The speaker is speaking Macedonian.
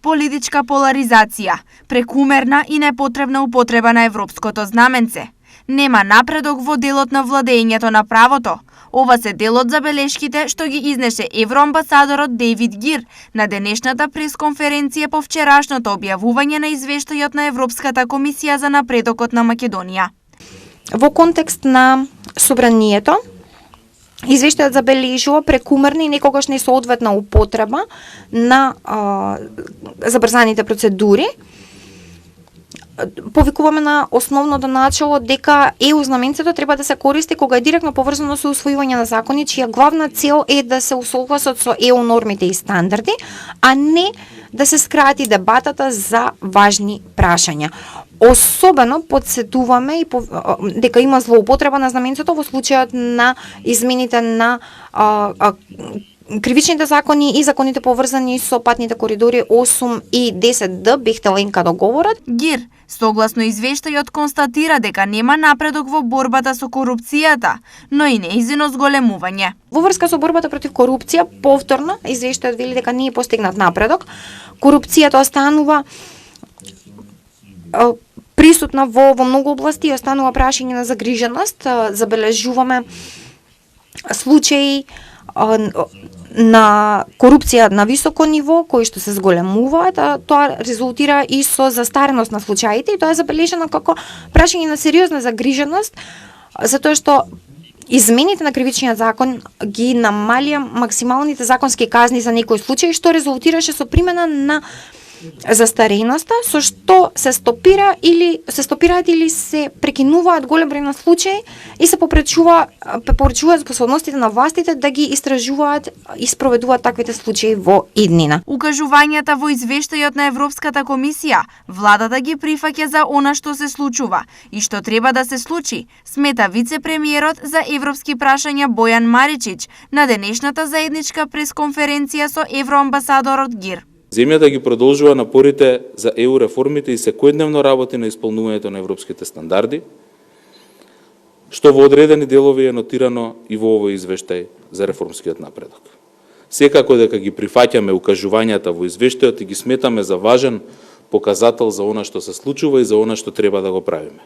Политичка поларизација, прекумерна и непотребна употреба на европското знаменце. Нема напредок во делот на владењето на правото. Ова се дел од забелешките што ги изнесе евроамбасадорот Дейвид Гир на денешната пресконференција по вчерашното објавување на извештајот на Европската комисија за напредокот на Македонија. Во контекст на собранието, извештајот забележува прекумерна и некогаш несоодветна употреба на забрзаните процедури. Повикуваме на основното начало дека ЕУ знаменцето треба да се користи кога е директно поврзано со усвојување на закони чија главна цел е да се усогласат со ЕУ нормите и стандарди, а не да се скрати дебатата за важни прашања. Особено подсетуваме и дека има злоупотреба на знаменцето во случајот на измените на кривичните закони и законите поврзани со патните коридори 8 и 10Д, Бехтеленка договорот. Гир, согласно извештајот, констатира дека нема напредок во борбата со корупцијата, но и нејзино зголемување. Во врска со борбата против корупција, повторно извештајот вели дека не е постигнат напредок. Корупцијата останува присутна во многу области и останува прашање на загриженост. Забележуваме случаи на корупција на високо ниво, кои што се зголемуваат, тоа резултира и со застареност на случаите и тоа е забележано како прашање на сериозна загриженост, затоа што измените на кривичниот закон ги намалија максималните законски казни за некои случаи, што резултираше со примена на застареноста, со што се стопираат или се прекинуваат голем број на случаи и се попречуваат способностите на властите да ги истражуваат и спроведуваат таквите случаи во иднина. Укажувањата во извештајот на Европската комисија, владата ги прифаќа за она што се случува и што треба да се случи, смета вице-премиерот за европски прашања Бојан Маричич на денешната заедничка пресконференција со евроамбасадорот Гир. Земјата ги продолжува напорите за ЕУ реформите и секојдневно работи на исполнувањето на европските стандарди, што во одредени делови е нотирано и во овој извештај за реформскиот напредок. Секако дека ги прифаќаме укажувањата во извештајот и ги сметаме за важен показател за она што се случува и за она што треба да го правиме.